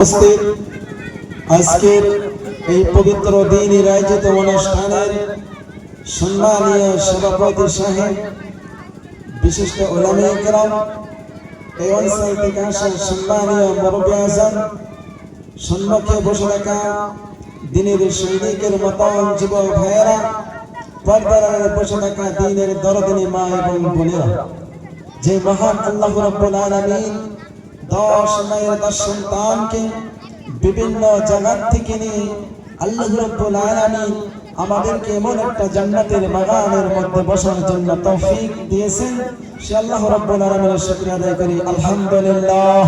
উপস্থিত আজকের এই পবিত্র দিনের আয়োজিত অনুষ্ঠানের সম্মানীয় সভাপতি সাহেব, বিশিষ্ট উলামায়ে কেরাম, এই অঞ্চল থেকে আসা সম্মানীয় মুরব্বী আজম, সম্মুখে বসে থাকা দিনের সৈনিকের মতন যুবক ভাইয়েরা, পর্দার বসে থাকা দিনের দরদিনী মা এবং বোনেরা, যে মহান আল্লাহ রাব্বুল আলামিন 10 মায়ের 10 সন্তানকে বিভিন্ন জায়গা থেকে নিয়ে আল্লাহ রাব্বুল আলামিন আমাদেরকে এমন একটা জান্নাতের বাগানের মধ্যে বসার জন্য তৌফিক দিয়েছেন। সে আল্লাহ রাব্বুল আলামিনের শুকরিয়া আদায় করি, আলহামদুলিল্লাহ।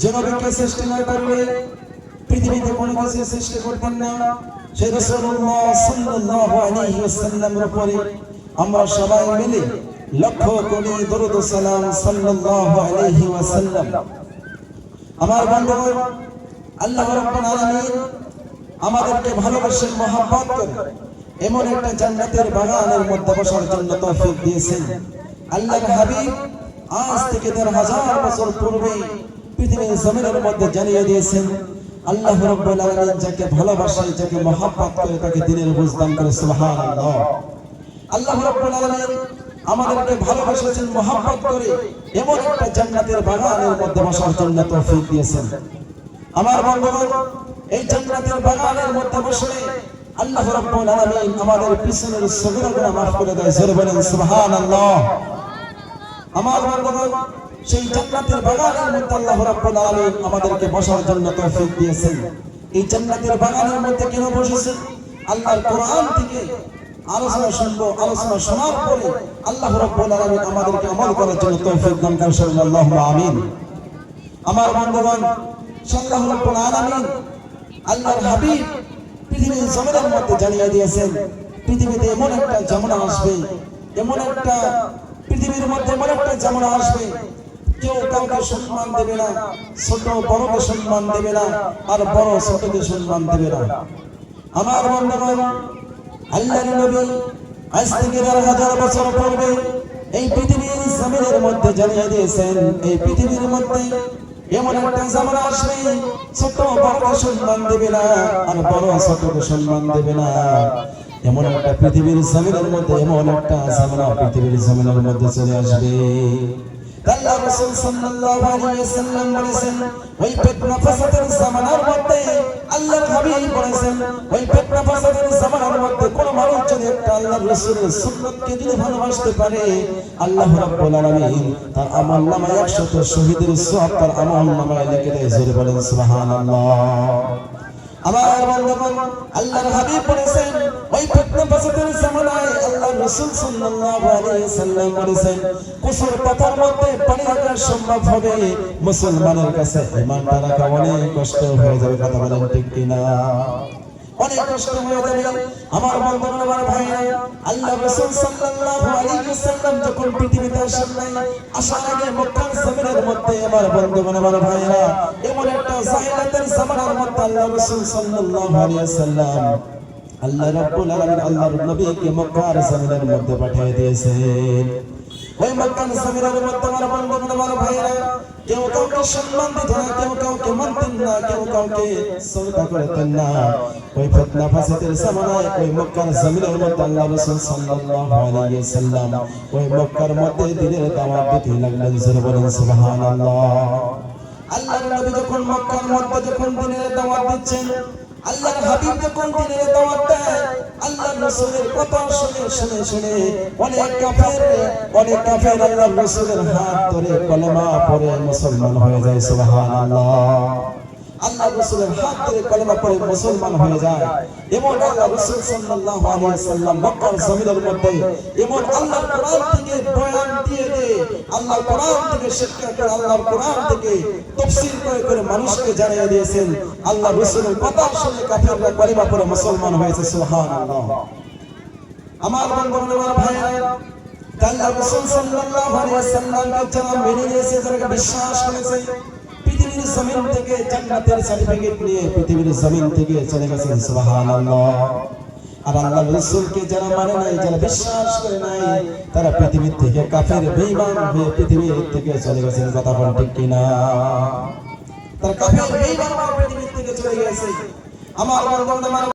জনগণকে সৃষ্টি না করলে পৃথিবীতে কোনো কিছু সৃষ্টি করতেন না। সেই রাসূলুল্লাহ সাল্লাল্লাহু আলাইহি ওয়াসাল্লামের উপরে আমরা সবাই মিলে লক্ষ কোটি দরুদ ও সালাম সাল্লাল্লাহু আলাইহি ওয়াসাল্লাম। আমার বন্ধুগণ, আল্লাহ রাব্বুল আলামিন আমাদেরকে ভালোবাসেন, মহব্বত করেন, এমন একটা জান্নাতের বাগানের মধ্যে বসার জন্য তৌফিক দিয়েছেন। আল্লাহর হাবিব আজ থেকে 1000 বছর পূর্বে পৃথিবীর জমিনের মধ্যে জানিয়ে দিয়েছেন, আল্লাহ রাব্বুল আলামিন যাকে ভালোবাসে, যাকে মহব্বত করে, তাকে দ্বীনের বুঝ দান করে। সুবহানাল্লাহ। আল্লাহ রাব্বুল আলামিন আমাদেরকে ভালোবাসেন, মহব্বত করে এমন একটা জান্নাতের বাগানের মধ্যে বসার জন্য তৌফিক দিয়েছেন। আমার বন্ধুগণ, এই জান্নাতের বাগানের মধ্যে বসলে আল্লাহ রাব্বুল আলামিন আমাদের পিছনের সগীরা গুনাহ মাফ করে দেয়। জোরে বলেন সুবহানাল্লাহ। আমার বন্ধুগণ, সেই জান্নাতের বাগানের মধ্যে আল্লাহ রাব্বুল আলামিন আমাদেরকে বসার জন্য তৌফিক দিয়েছেন। এই জান্নাতের বাগানের মধ্যে কেন বসেছেন? আল্লাহর কোরআন থেকে আলোচনা শুনবো, আলোচনা শোনার পরে আল্লাহ রাব্বুল আলামিন আমাদেরকে আমল করার জন্য তৌফিক দান করেন। সাল্লাল্লাহু আমিন। আমার বন্ধুগণ, আল্লাহ রাব্বুল আলামিন আল্লাহর হাবিব পৃথিবীর জমিনের মধ্যে জানিয়ে দিয়েছেন, পৃথিবীতে এমন একটা জামানা আসবে, এমন একটা পৃথিবীর মধ্যে এমন একটা জামানা আসবে, কেউ কাউকে সম্মান দেবে না, ছোট বড়কে সম্মান দেবে না, আর বড় ছোটকে সম্মান দেবে না। আমার বন্ধুগণ, আল্লাহর নবী আজ থেকে 1000 বছর পূর্বে এই পৃথিবীর জমিনের মধ্যে জানিয়ে দিয়েছেন, এই পৃথিবীর মধ্যে এমন একটা জামানা আসবে, ছোট বড়কে সম্মান দেবে না, আর বড় ছোটকে সম্মান দেবে না। এমন একটা পৃথিবীর জমিনের মধ্যে এমন একটা জামানা পৃথিবীর জমিনের মধ্যে চলে আসবে। আল্লাহ রাসূল সাল্লাল্লাহু আলাইহি ওয়াসাল্লাম বলেছেন, ওই ফিতনা ফাসাদের জামানার মধ্যে আল্লাহর হাবিব বলেছেন, ওই ফিতনা ফাসাদের জামানার মধ্যে কোন মানুষ যদি একটা আল্লাহর রাসূলের সুন্নাতকে যদি ভালোবাসতে পারে, আল্লাহ রাব্বুল আলামিন তার আমলনামায় 100 শহীদের সওয়াব তার আমলনামায় লিখে দেয়। জোরে বলেন সুবহানাল্লাহ। আমার বন্ধুগণ, আল্লাহর হাবিব বলেছেন, ওই ফিতনা ফাসাদের জামানায় আল্লাহর রাসূল সাল্লাল্লাহু আলাইহি ওয়াসাল্লাম বলেছেন, কুসুর পাতার মধ্যে পানি রাখা সম্ভব হবে, মুসলমানের কাছে ঈমানটা রাখা অনেক কষ্ট হয়ে যাবে। কথা বলেন ঠিক কিনা? অনেক কষ্ট হয়ে যাবে। আমার বন্ধুরা, আমার ভাইরা, আল্লাহ রাসূল সাল্লাল্লাহু আলাইহি ওয়াসাল্লাম যখন পৃথিবীতে আসলেন, আসার আগে মক্কার জমিনের মধ্যে আমার বন্ধুগণ, আমার ভাইরা, এমন একটা জাহিলাতের জামানার মধ্যে আল্লাহ রাসূল সাল্লাল্লাহু আলাইহি ওয়াসাল্লাম আল্লাহ রাব্বুল আলামিন আল্লাহর নবীকে মক্কার জমিনের মধ্যে পাঠিয়ে দিয়েছেন। ওই মক্কার জমিনের মধ্যে আমার বন্ধুগণ, আমার ভাইরা, কেউ কাউকে সম্মান দিত না, কেউ কাউকে মানতেন না, কেউ কাউকে শ্রদ্ধা করতেন না। ওই ফিতনা ফাসাদের জামানায় ওই মক্কার জমিনের মধ্যে আল্লাহ রাসূল সাল্লাল্লাহু আলাইহি ওয়াসাল্লাম ওই মক্কার মধ্যে দ্বীনের দাওয়াত দিতে লাগলেন। জোরে বলেন সুবহানাল্লাহ। আল্লাহর নবী যখন মক্কার মধ্যে যখন দ্বীনের দাওয়াত দিচ্ছেন, আল্লাহর হাবিব যখন দ্বীনের দাওয়াত দেয়, আল্লাহর রাসূলের কথা শুনে শুনে শুনে অনেক কাফের আল্লাহর রাসূলের হাত ধরে কলেমা পড়ে মুসলমান হয়ে যায়। সুবহানাল্লাহ। আল্লাহর রাসূলের হাত ধরে কলেমা পড়ে মুসলমান হয়ে যায়। এমন আল্লাহ রাসূল সাল্লাল্লাহু আলাইহি ওয়াসাল্লাম মক্কার জমিনের মধ্যে এমন আল্লাহর কোরআন থেকে বয়ান দিয়ে আল্লাহর কোরআন থেকে শিক্ষা করে, আল্লাহর কোরআন থেকে তাফসীর করে মানুষকে জানিয়ে দিয়েছেন। আল্লাহর রাসূলের কথা শুনে কাফেররা কলেমা পড়ে মুসলমান হয়েছে। সুবহানাল্লাহ। আমার বন্ধুগণ, আমার ভাইরা, আল্লাহর রাসূল সাল্লাল্লাহু আলাইহি ওয়াসাল্লামকে যারা মেনে নিয়েছে, যারা বিশ্বাস করেছে, পৃথিবীর জমিন থেকে জান্নাতের সার্টিফিকেট নিয়ে পৃথিবীর জমিন থেকে চলে গেছেন। সুবহানাল্লাহ। আর আল্লাহর রাসূলকে যারা মানে নাই, যারা বিশ্বাস করে নাই, তারা পৃথিবী থেকে কাফের বেঈমান হয়ে পৃথিবী থেকে চলে গেছেন। কথা বলেন ঠিক কিনা? তার কাফের বেঈমান পৃথিবী থেকে চলে গেছে। আমার বন্ধু